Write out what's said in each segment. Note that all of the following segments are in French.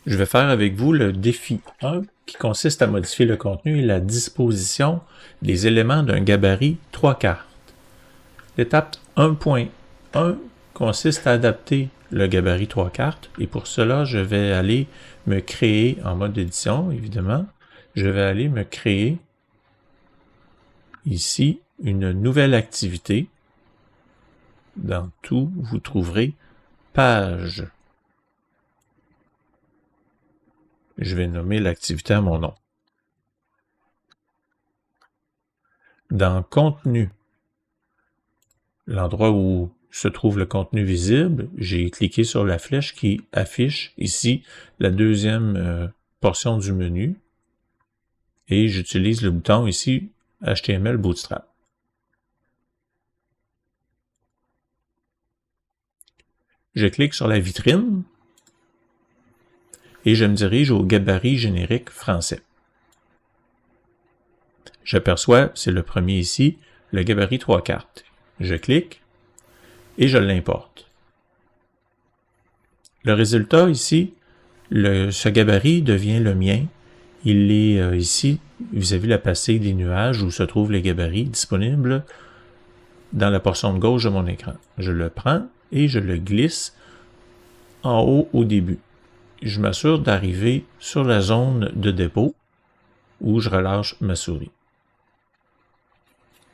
Je vais faire avec vous le défi 1 qui consiste à modifier le contenu et la disposition des éléments d'un gabarit 3 quarts. L'étape 1.1 consiste à adapter le gabarit 3 quarts et pour cela, je vais aller me créer, en mode édition évidemment, je vais aller me créer ici une nouvelle activité. Dans tout, vous trouverez page. Je vais nommer l'activité à mon nom. Dans contenu, l'endroit où se trouve le contenu visible, j'ai cliqué sur la flèche qui affiche ici la deuxième portion du menu et j'utilise le bouton ici HTML Bootstrap. Je clique sur la vitrine et je me dirige au gabarit générique français. J'aperçois, c'est le premier ici, le gabarit 3 quarts. Je clique et je l'importe. Le résultat ici, ce gabarit devient le mien. Il est ici, vis-à-vis la pastille des nuages où se trouvent les gabarits disponibles dans la portion de gauche de mon écran. Je le prends et je le glisse en haut au début. Je m'assure d'arriver sur la zone de dépôt où je relâche ma souris.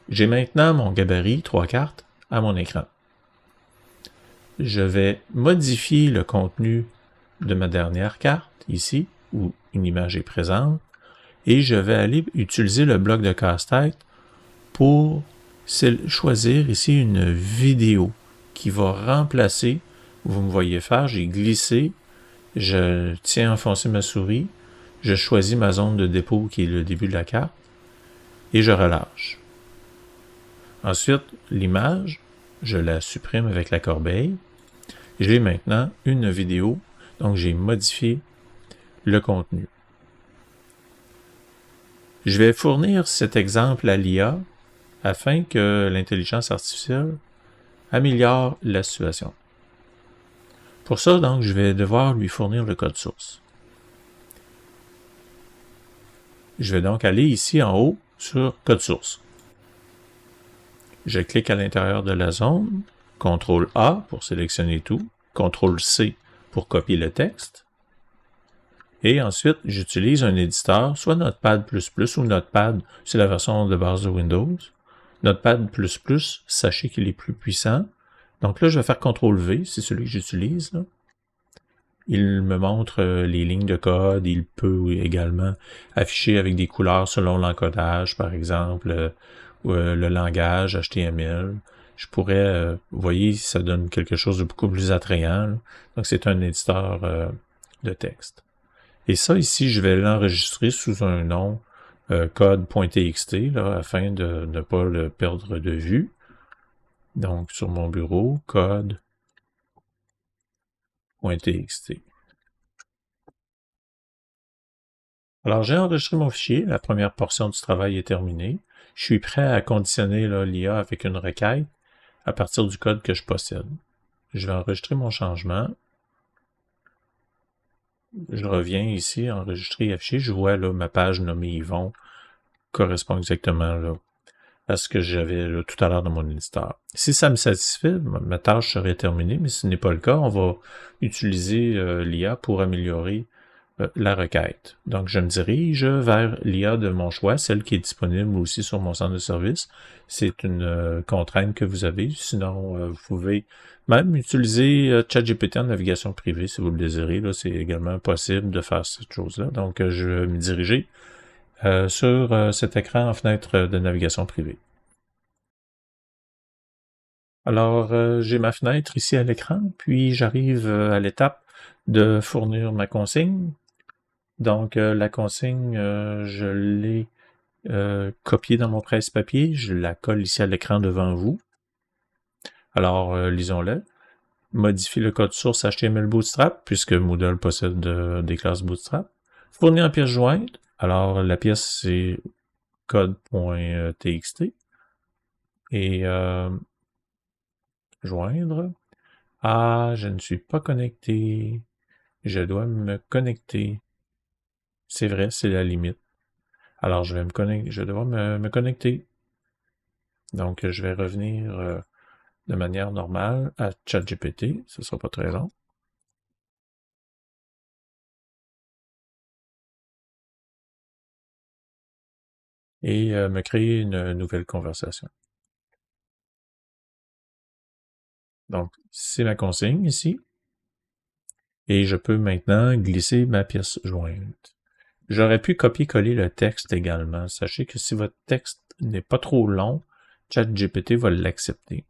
J'ai maintenant mon gabarit 3 quarts à mon écran. Je vais modifier le contenu de ma dernière carte, ici, où une image est présente, et je vais aller utiliser le bloc de casse-tête pour choisir ici une vidéo qui va remplacer, vous me voyez faire, j'ai glissé, je tiens enfoncé ma souris, je choisis ma zone de dépôt qui est le début de la carte, et je relâche. Ensuite, l'image, je la supprime avec la corbeille. J'ai maintenant une vidéo, donc j'ai modifié le contenu. Je vais fournir cet exemple à l'IA afin que l'intelligence artificielle améliore la situation. Pour ça, donc, je vais devoir lui fournir le code source. Je vais donc aller ici en haut sur code source. Je clique à l'intérieur de la zone, CTRL A pour sélectionner tout, CTRL C pour copier le texte, et ensuite j'utilise un éditeur, soit Notepad++ ou Notepad, c'est la version de base de Windows. Notepad++, sachez qu'il est plus puissant. Donc là, je vais faire CTRL-V, c'est celui que j'utilise. Il me montre les lignes de code, il peut également afficher avec des couleurs selon l'encodage, par exemple, le langage HTML. Je pourrais, vous voyez, ça donne quelque chose de beaucoup plus attrayant. Là. Donc c'est un éditeur de texte. Et ça ici, je vais l'enregistrer sous un nom code.txt afin de ne pas le perdre de vue. Donc sur mon bureau, code.txt. Alors, j'ai enregistré mon fichier, la première portion du travail est terminée. Je suis prêt à conditionner l'IA avec une requête à partir du code que je possède. Je vais enregistrer mon changement. Je reviens ici, enregistrer et afficher. Je vois là ma page nommée Yvon correspond exactement là, à ce que j'avais tout à l'heure dans mon éditeur. Si ça me satisfait, ma tâche serait terminée, mais si ce n'est pas le cas, on va utiliser l'IA pour améliorer la requête. Donc, je me dirige vers l'IA de mon choix, celle qui est disponible aussi sur mon centre de service. C'est une contrainte que vous avez. Sinon, vous pouvez même utiliser ChatGPT en navigation privée si vous le désirez. Là, c'est également possible de faire cette chose-là. Donc, je vais me diriger sur cet écran en fenêtre de navigation privée. Alors, j'ai ma fenêtre ici à l'écran, puis j'arrive à l'étape de fournir ma consigne. Donc, la consigne, je l'ai copiée dans mon presse-papier. Je la colle ici à l'écran devant vous. Alors, lisons-la. Modifier le code source HTML Bootstrap, puisque Moodle possède des classes Bootstrap. Fournir une pièce jointe. Alors, la pièce, c'est code.txt. Et joindre. Ah, je ne suis pas connecté. Je dois me connecter. C'est vrai, c'est la limite. Alors, je vais me connecter. Je vais devoir me connecter. Donc, je vais revenir de manière normale à ChatGPT. Ce ne sera pas très long. Et me créer une nouvelle conversation. Donc, c'est ma consigne ici. Et je peux maintenant glisser ma pièce jointe. J'aurais pu copier-coller le texte également. Sachez que si votre texte n'est pas trop long, ChatGPT va l'accepter.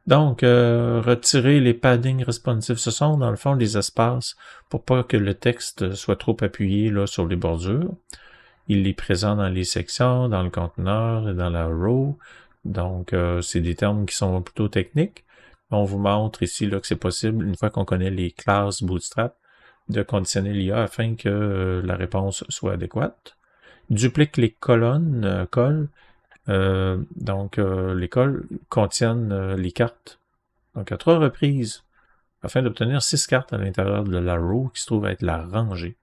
Donc, retirer les paddings responsifs. Ce sont, dans le fond, les espaces pour pas que le texte soit trop appuyé là, sur les bordures. Il est présent dans les sections, dans le conteneur et dans la row. Donc, c'est des termes qui sont plutôt techniques. On vous montre ici là, que c'est possible, une fois qu'on connaît les classes Bootstrap, de conditionner l'IA afin que la réponse soit adéquate. Duplique les colonnes, cols. Donc, les cols contiennent les cartes. Donc, à 3 reprises, afin d'obtenir 6 cartes à l'intérieur de la row qui se trouve être la rangée.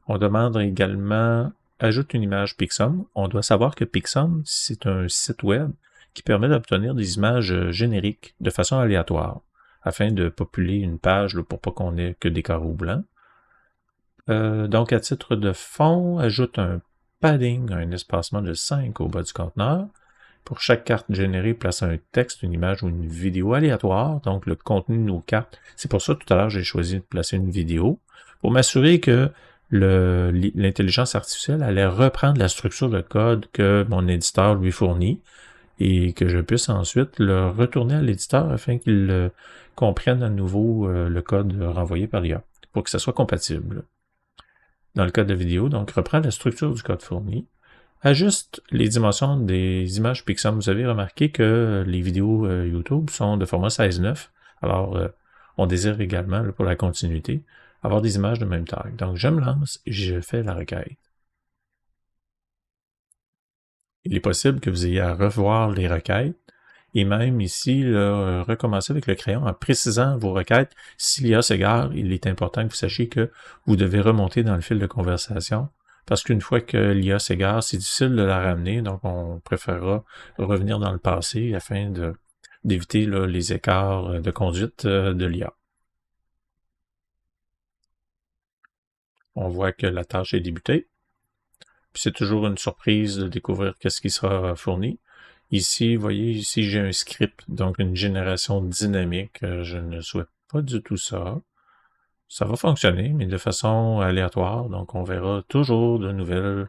On demande également ajoute une image Pixum. On doit savoir que Pixum, c'est un site web qui permet d'obtenir des images génériques de façon aléatoire, afin de populer une page là, pour pas qu'on ait que des carreaux blancs. Donc, à titre de fond, ajoute un padding, un espacement de 5 au bas du conteneur. Pour chaque carte générée, place un texte, une image ou une vidéo aléatoire, donc le contenu de nos cartes. C'est pour ça, tout à l'heure, j'ai choisi de placer une vidéo, pour m'assurer que l'intelligence artificielle allait reprendre la structure de code que mon éditeur lui fournit et que je puisse ensuite le retourner à l'éditeur afin qu'il comprenne à nouveau le code renvoyé par l'IA pour que ça soit compatible. Dans le cas de vidéo, donc reprend la structure du code fourni, ajuste les dimensions des images Pixum. Vous avez remarqué que les vidéos YouTube sont de format 16:9. Alors, on désire également, là, pour la continuité, avoir des images de même taille. Donc, je me lance et je fais la requête. Il est possible que vous ayez à revoir les requêtes et même ici, là, recommencer avec le crayon en précisant vos requêtes. Si l'IA s'égare, il est important que vous sachiez que vous devez remonter dans le fil de conversation parce qu'une fois que l'IA s'égare, c'est difficile de la ramener, donc on préférera revenir dans le passé afin d'éviter les écarts de conduite de l'IA. On voit que la tâche est débutée. Puis c'est toujours une surprise de découvrir qu'est-ce qui sera fourni. Ici, vous voyez, ici j'ai un script, donc une génération dynamique. Je ne souhaite pas du tout ça. Ça va fonctionner, mais de façon aléatoire. Donc on verra toujours de nouvelles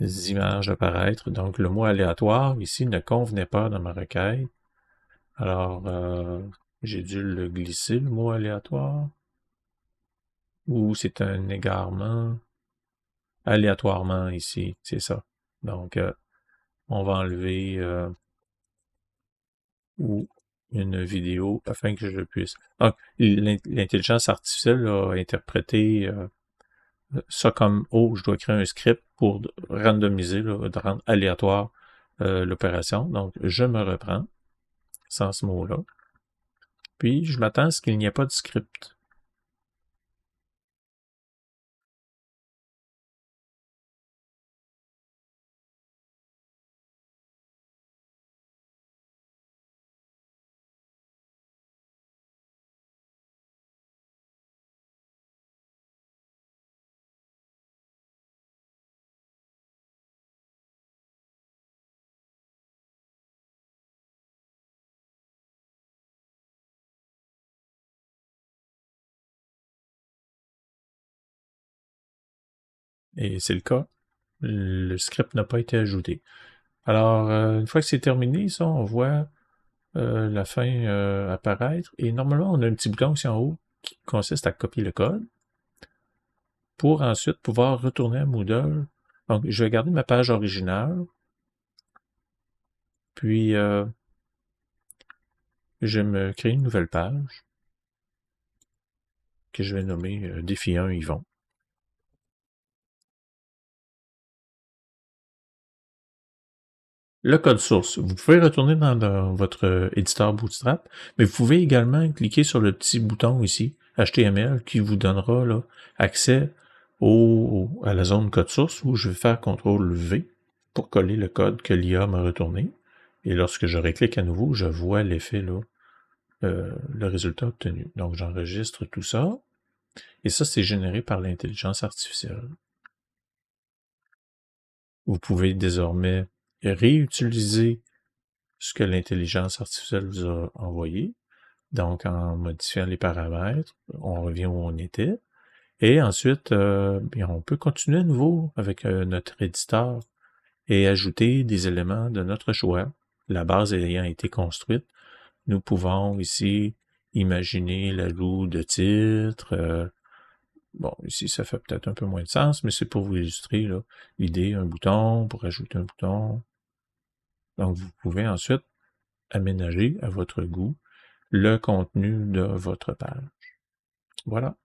images apparaître. Donc le mot aléatoire ici ne convenait pas dans ma requête. Alors j'ai dû le glisser, le mot aléatoire. Ou c'est un égarement. Aléatoirement ici, c'est ça. Donc on va enlever ou une vidéo afin que je puisse. Donc, l'intelligence artificielle a interprété ça comme je dois créer un script pour randomiser, de rendre aléatoire l'opération. Donc, je me reprends sans ce mot-là. Puis, je m'attends à ce qu'il n'y ait pas de script. Et c'est le cas. Le script n'a pas été ajouté. Alors, une fois que c'est terminé, ça, on voit la fin apparaître. Et normalement, on a un petit bouton ici en haut qui consiste à copier le code pour ensuite pouvoir retourner à Moodle. Donc, je vais garder ma page originale. Puis, je vais me créer une nouvelle page que je vais nommer Défi 1 Yvon. Le code source. Vous pouvez retourner dans votre éditeur Bootstrap, mais vous pouvez également cliquer sur le petit bouton ici HTML qui vous donnera là, accès à la zone code source où je vais faire CTRL V pour coller le code que l'IA m'a retourné. Et lorsque je réclique à nouveau, je vois l'effet, là, le résultat obtenu. Donc, j'enregistre tout ça. Et ça, c'est généré par l'intelligence artificielle. Vous pouvez désormais réutiliser ce que l'intelligence artificielle vous a envoyé. Donc, en modifiant les paramètres, on revient où on était. Et ensuite, on peut continuer à nouveau avec notre éditeur et ajouter des éléments de notre choix. La base ayant été construite, nous pouvons ici imaginer l'ajout de titres. Bon, ici, ça fait peut-être un peu moins de sens, mais c'est pour vous illustrer l'idée, un bouton pour ajouter un bouton. Donc, vous pouvez ensuite aménager à votre goût le contenu de votre page. Voilà.